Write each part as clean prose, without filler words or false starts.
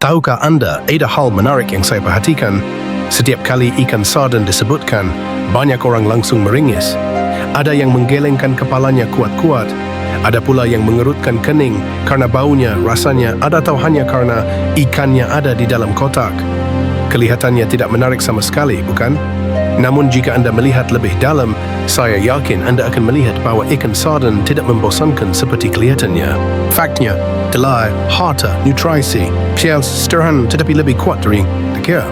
Tahukah anda, ada hal menarik yang saya perhatikan? Setiap kali ikan sarden disebutkan, banyak orang langsung meringis. Ada yang menggelengkan kepalanya kuat-kuat. Ada pula yang mengerutkan kening karena baunya, rasanya, atau hanya karena ikannya ada di dalam kotak. Kelihatannya tidak menarik sama sekali, bukan? Namun jika anda melihat lebih dalam, saya yakin anda akan melihat bahwa ikan sarden tidak membosankan seperti kelihatannya. Faktnya, telai, harta, nutrisi, sederhana tetapi lebih kuat dari dikira.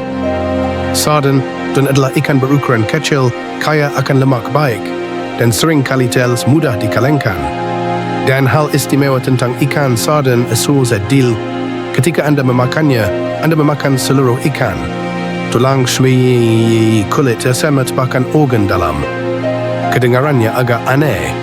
Sarden adalah ikan berukuran kecil, kaya akan lemak baik, dan sering kali teles mudah dikalengkan. Dan hal istimewa tentang ikan sarden adil, ketika anda memakannya, anda memakan seluruh ikan. Tulang, sui, kulit, semat bahkan organ dalam. Kedengarannya agak aneh,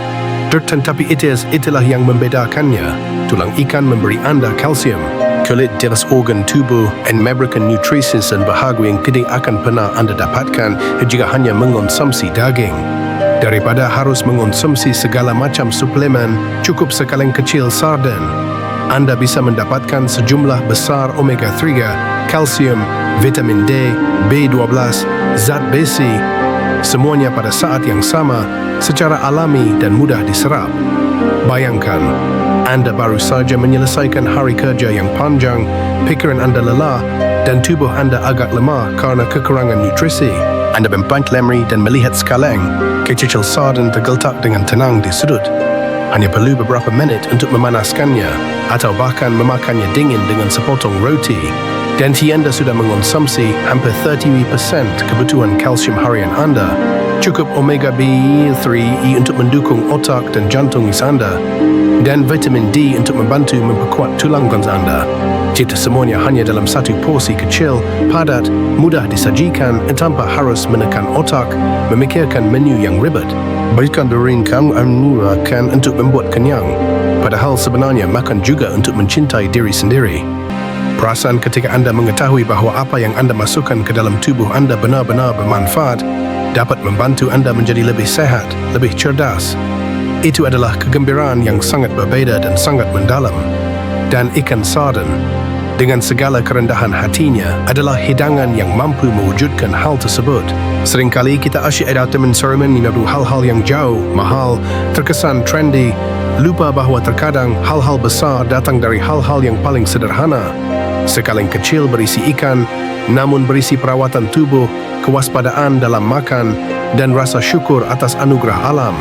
tetapi itulah yang membedakannya. Tulang ikan memberi anda kalsium, kulit jelas organ tubuh, dan memberikan nutrisi dan bahagia yang tidak akan pernah anda dapatkan jika hanya mengonsumsi daging. Daripada harus mengonsumsi segala macam suplemen, cukup sekaleng kecil sarden. Anda bisa mendapatkan sejumlah besar omega-3, kalsium, vitamin D, B12, zat besi, semuanya pada saat yang sama, secara alami dan mudah diserap. Bayangkan, anda baru saja menyelesaikan hari kerja yang panjang, pikiran anda lelah, dan tubuh anda agak lemah karena kekurangan nutrisi. Anda membanting lemari dan melihat sekaleng kecil sarden tergeletak dengan tenang di sudut. Hanya perlu beberapa menit untuk memanaskannya atau bahkan memakannya dingin dengan sepotong roti. Dan anda sudah mengonsumsi hampir 30% kebutuhan kalsium harian anda. Cukup omega B3 untuk mendukung otak dan jantung anda, dan vitamin D untuk membantu memperkuat tulang anda. Jika semuanya hanya dalam satu porsi kecil, padat, mudah disajikan tanpa harus menekan otak, memikirkan menu yang ribet. Bukan dirinkan mengurangkan untuk membuat kenyang, padahal sebenarnya makan juga untuk mencintai diri sendiri. Perasaan ketika anda mengetahui bahawa apa yang anda masukkan ke dalam tubuh anda benar-benar bermanfaat dapat membantu anda menjadi lebih sehat, lebih cerdas. Itu adalah kegembiraan yang sangat berbeza dan sangat mendalam. Dan ikan sarden, dengan segala kerendahan hatinya, adalah hidangan yang mampu mewujudkan hal tersebut. Seringkali kita asyik datang menseremoni hal-hal yang jauh, mahal, terkesan trendy, lupa bahawa terkadang hal-hal besar datang dari hal-hal yang paling sederhana. Sekaleng kecil berisi ikan, namun berisi perawatan tubuh, kewaspadaan dalam makan, dan rasa syukur atas anugerah alam.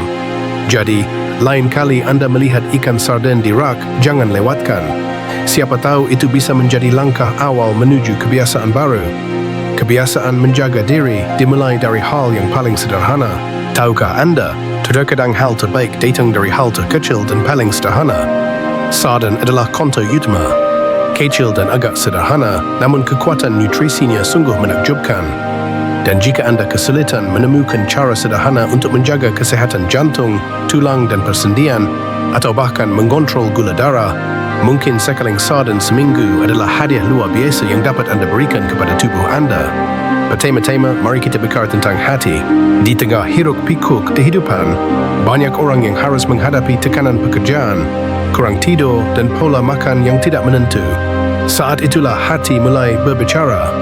Jadi, lain kali anda melihat ikan sarden di rak, jangan lewatkan. Siapa tahu itu bisa menjadi langkah awal menuju kebiasaan baru. Kebiasaan menjaga diri dimulai dari hal yang paling sederhana. Tahukah anda, terkadang hal terbaik datang dari hal terkecil dan paling sederhana. Sarden adalah konto utama. Kecil dan agak sederhana, namun kekuatan nutrisinya sungguh menakjubkan. Dan jika anda kesulitan menemukan cara sederhana untuk menjaga kesehatan jantung, tulang dan persendian, atau bahkan mengontrol gula darah, mungkin sekaleng sarden seminggu adalah hadiah luar biasa yang dapat anda berikan kepada tubuh anda. Pertama-tama, mari kita bicara tentang hati. Di tengah hiruk-pikuk kehidupan, banyak orang yang harus menghadapi tekanan pekerjaan, kurang tidur, dan pola makan yang tidak menentu. Saat itulah hati mulai berbicara.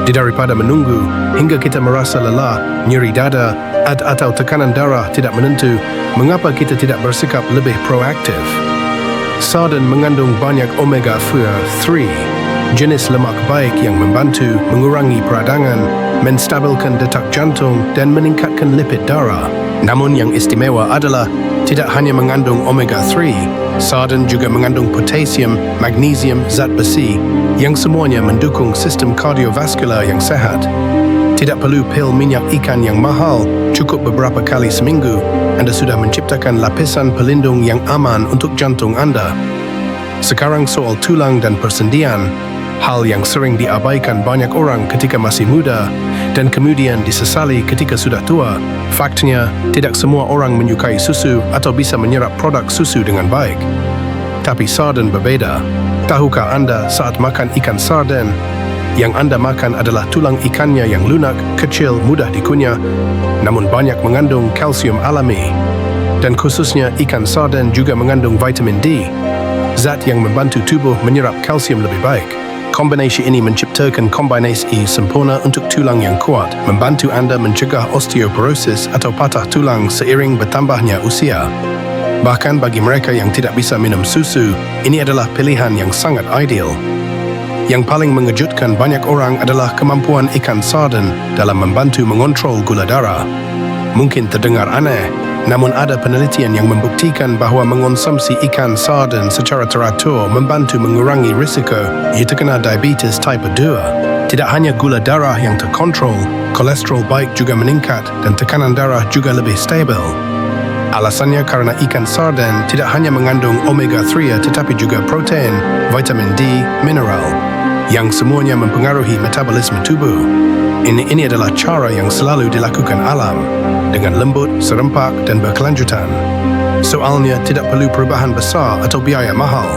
Daripada menunggu hingga kita merasa lelah, nyeri dada, atau tekanan darah tidak menentu, mengapa kita tidak bersikap lebih proaktif? Sarden mengandung banyak omega-3, jenis lemak baik yang membantu mengurangi peradangan, menstabilkan detak jantung, dan meningkatkan lipid darah. Namun yang istimewa adalah tidak hanya mengandung omega-3, sarden juga mengandung potasium, magnesium, zat besi, yang semuanya mendukung sistem kardiovaskular yang sehat. Tidak perlu pil minyak ikan yang mahal, cukup beberapa kali seminggu, anda sudah menciptakan lapisan pelindung yang aman untuk jantung anda. Sekarang soal tulang dan persendian, hal yang sering diabaikan banyak orang ketika masih muda dan kemudian disesali ketika sudah tua. Faktanya, tidak semua orang menyukai susu atau bisa menyerap produk susu dengan baik. Tapi sarden berbeda. Tahukah anda saat makan ikan sarden, yang anda makan adalah tulang ikannya yang lunak, kecil, mudah dikunyah, namun banyak mengandung kalsium alami. Dan khususnya ikan sarden juga mengandung vitamin D, zat yang membantu tubuh menyerap kalsium lebih baik. Kombinasi ini menciptakan kombinasi sempurna untuk tulang yang kuat, membantu anda mencegah osteoporosis atau patah tulang seiring bertambahnya usia. Bahkan bagi mereka yang tidak bisa minum susu, ini adalah pilihan yang sangat ideal. Yang paling mengejutkan banyak orang adalah kemampuan ikan sarden dalam membantu mengontrol gula darah. Mungkin terdengar aneh, namun ada penelitian yang membuktikan bahawa mengonsumsi ikan sarden secara teratur membantu mengurangi risiko ia terkena diabetes type 2. Tidak hanya gula darah yang terkontrol, kolesterol baik juga meningkat dan tekanan darah juga lebih stabil. Alasannya karena ikan sarden tidak hanya mengandung omega-3 tetapi juga protein, vitamin D, mineral, yang semuanya mempengaruhi metabolisme tubuh. Ini adalah cara yang selalu dilakukan alam, dengan lembut, serempak dan berkelanjutan. Soalnya tidak perlu perubahan besar atau biaya mahal.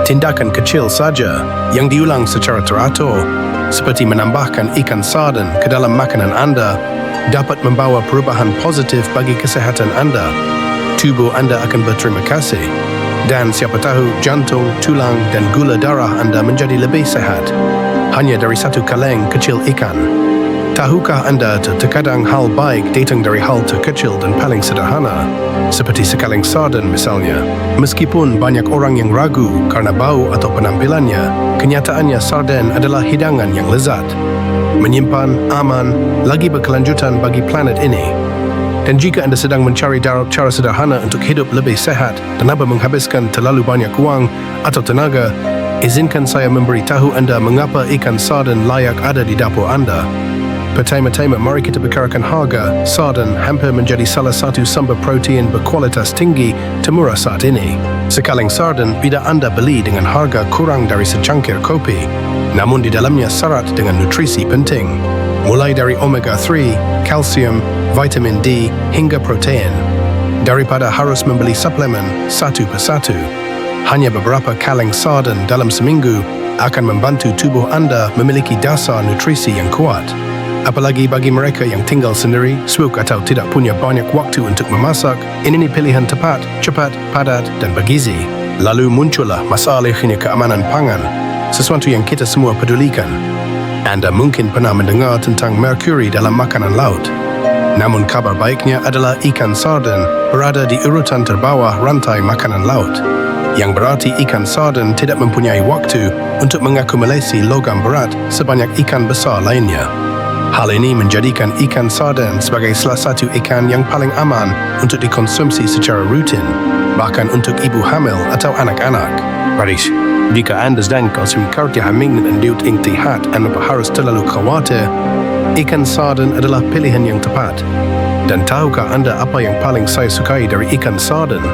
Tindakan kecil saja yang diulang secara teratur, seperti menambahkan ikan sarden ke dalam makanan anda, dapat membawa perubahan positif bagi kesehatan anda. Tubuh anda akan berterima kasih. Dan siapa tahu jantung, tulang dan gula darah anda menjadi lebih sehat hanya dari satu kaleng kecil ikan. Tahukah anda terkadang hal baik datang dari hal terkecil dan paling sederhana, seperti sekaleng sarden misalnya. Meskipun banyak orang yang ragu karena bau atau penampilannya, kenyataannya sarden adalah hidangan yang lezat, menyimpan, aman, lagi berkelanjutan bagi planet ini. Dan jika anda sedang mencari cara sederhana untuk hidup lebih sehat tanpa menghabiskan terlalu banyak wang atau tenaga, izinkan saya memberitahu anda mengapa ikan sarden layak ada di dapur anda. Pertama-tama, mari kita bicarakan harga. Sarden hampir menjadi salah satu sumber protein berkualitas tinggi termurah saat ini. Sekaleng sarden bisa anda beli dengan harga kurang dari secangkir kopi, namun di dalamnya syarat dengan nutrisi penting, mulai dari omega-3, kalsium, vitamin D, hingga protein. Daripada harus membeli suplemen satu persatu, hanya beberapa kaleng sarden dalam seminggu akan membantu tubuh anda memiliki dasar nutrisi yang kuat. Apalagi bagi mereka yang tinggal sendiri, sibuk atau tidak punya banyak waktu untuk memasak, ini pilihan tepat, cepat, padat dan bergizi. Lalu muncullah masalahnya keamanan pangan, sesuatu yang kita semua pedulikan. Anda mungkin pernah mendengar tentang merkuri dalam makanan laut. Namun kabar baiknya adalah ikan sarden berada di urutan terbawah rantai makanan laut, yang berarti ikan sarden tidak mempunyai waktu untuk mengakumulasi logam berat sebanyak ikan besar lainnya. Hal ini menjadikan ikan sarden sebagai salah satu ikan yang paling aman untuk dikonsumsi secara rutin, bahkan untuk ibu hamil atau anak-anak. Paris, jika anda sedang konsumsi kerja hamil dan diut intihat anda harus terlalu khawatir, ikan sarden adalah pilihan yang tepat. Dan tahukah anda apa yang paling saya sukai dari ikan sarden?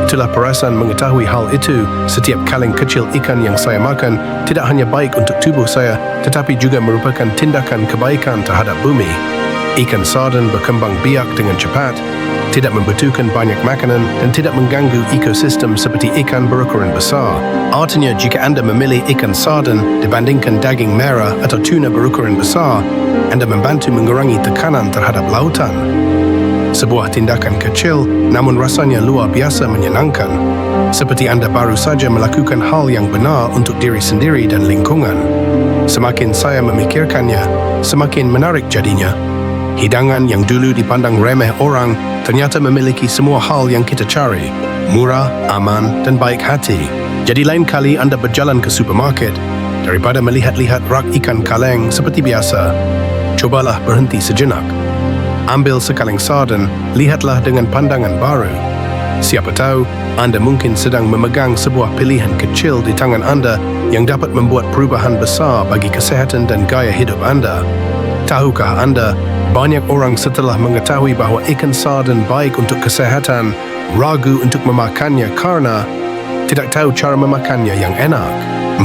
Itulah perasaan mengetahui hal itu. Setiap kaleng kecil ikan yang saya makan tidak hanya baik untuk tubuh saya, tetapi juga merupakan tindakan kebaikan terhadap bumi. Ikan sarden berkembang biak dengan cepat, tidak membutuhkan banyak makanan dan tidak mengganggu ekosistem seperti ikan berukuran besar. Artinya, jika anda memilih ikan sarden dibandingkan daging merah atau tuna berukuran besar, anda membantu mengurangi tekanan terhadap lautan. Sebuah tindakan kecil, namun rasanya luar biasa menyenangkan. Seperti anda baru saja melakukan hal yang benar untuk diri sendiri dan lingkungan. Semakin saya memikirkannya, semakin menarik jadinya. Hidangan yang dulu dipandang remeh orang ternyata memiliki semua hal yang kita cari. Murah, aman, dan baik hati. Jadi lain kali anda berjalan ke supermarket, daripada melihat-lihat rak ikan kaleng seperti biasa, cobalah berhenti sejenak. Ambil sekaleng sarden, lihatlah dengan pandangan baru. Siapa tahu, anda mungkin sedang memegang sebuah pilihan kecil di tangan anda yang dapat membuat perubahan besar bagi kesehatan dan gaya hidup anda. Tahukah anda, banyak orang setelah mengetahui bahawa ikan sarden baik untuk kesehatan, ragu untuk memakannya karena tidak tahu cara memakannya yang enak.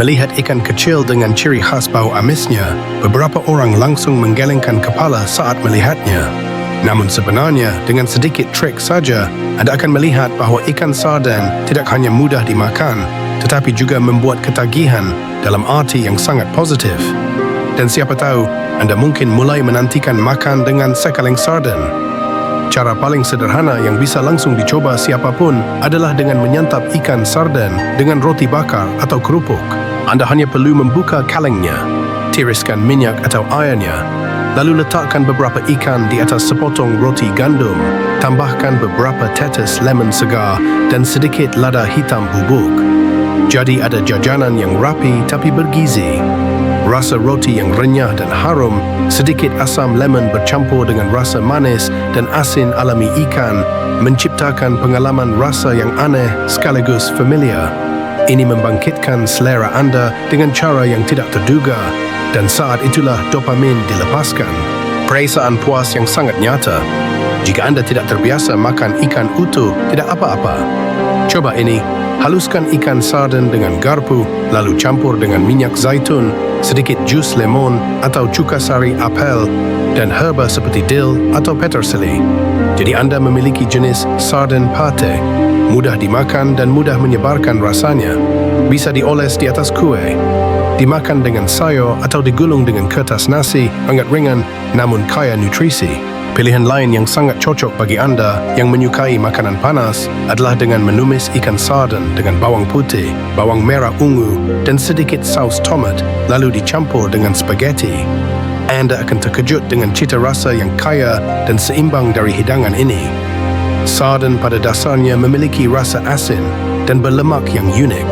Melihat ikan kecil dengan ciri khas bau amisnya, beberapa orang langsung menggelengkan kepala saat melihatnya. Namun sebenarnya, dengan sedikit trik saja, anda akan melihat bahawa ikan sarden tidak hanya mudah dimakan, tetapi juga membuat ketagihan dalam arti yang sangat positif. Dan siapa tahu, anda mungkin mulai menantikan makan dengan sekaleng sarden. Cara paling sederhana yang bisa langsung dicoba siapapun adalah dengan menyantap ikan sarden dengan roti bakar atau kerupuk. Anda hanya perlu membuka kalengnya, tiriskan minyak atau airnya, lalu letakkan beberapa ikan di atas sepotong roti gandum, tambahkan beberapa tetes lemon segar dan sedikit lada hitam bubuk. Jadi ada jajanan yang rapi tapi bergizi. Rasa roti yang renyah dan harum, sedikit asam lemon bercampur dengan rasa manis dan asin alami ikan, menciptakan pengalaman rasa yang aneh sekaligus familiar. Ini membangkitkan selera anda dengan cara yang tidak terduga, dan saat itulah dopamin dilepaskan. Perasaan puas yang sangat nyata. Jika anda tidak terbiasa makan ikan utuh, tidak apa-apa. Coba ini, haluskan ikan sarden dengan garpu, lalu campur dengan minyak zaitun, sedikit jus lemon atau cuka sari apel, dan herba seperti dill atau peterseli. Jadi anda memiliki jenis sarden pate, mudah dimakan dan mudah menyebarkan rasanya. Bisa dioles di atas kue, dimakan dengan sayur atau digulung dengan kertas nasi, hangat ringan namun kaya nutrisi. Pilihan lain yang sangat cocok bagi anda yang menyukai makanan panas adalah dengan menumis ikan sarden dengan bawang putih, bawang merah ungu, dan sedikit saus tomat, lalu dicampur dengan spaghetti. Anda akan terkejut dengan cita rasa yang kaya dan seimbang dari hidangan ini. Sarden pada dasarnya memiliki rasa asin dan berlemak yang unik.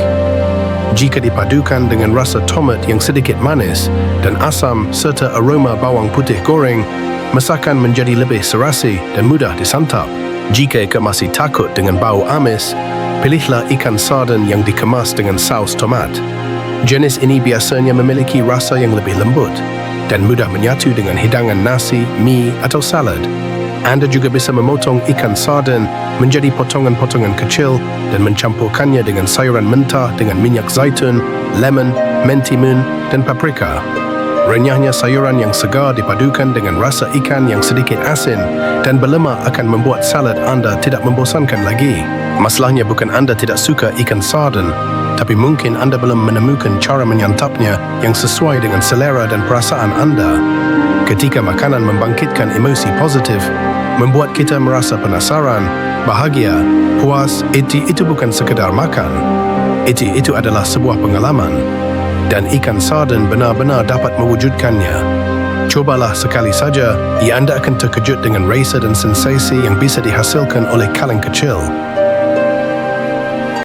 Jika dipadukan dengan rasa tomat yang sedikit manis dan asam serta aroma bawang putih goreng, masakan menjadi lebih serasi dan mudah disantap. Jika masih takut dengan bau amis, pilihlah ikan sarden yang dikemas dengan saus tomat. Jenis ini biasanya memiliki rasa yang lebih lembut dan mudah menyatu dengan hidangan nasi, mie atau salad. Anda juga bisa memotong ikan sarden menjadi potongan-potongan kecil dan mencampurkannya dengan sayuran mentah dengan minyak zaitun, lemon, mentimun, dan paprika. Renyahnya sayuran yang segar dipadukan dengan rasa ikan yang sedikit asin dan berlemak akan membuat salad anda tidak membosankan lagi. Masalahnya bukan anda tidak suka ikan sarden, tapi mungkin anda belum menemukan cara menyantapnya yang sesuai dengan selera dan perasaan anda. Ketika makanan membangkitkan emosi positif, membuat kita merasa penasaran, bahagia, puas, itu bukan sekedar makan. Itu adalah sebuah pengalaman. Dan ikan sarden benar-benar dapat mewujudkannya. Cobalah sekali saja, anda akan terkejut dengan rasa dan sensasi yang bisa dihasilkan oleh kaleng kecil.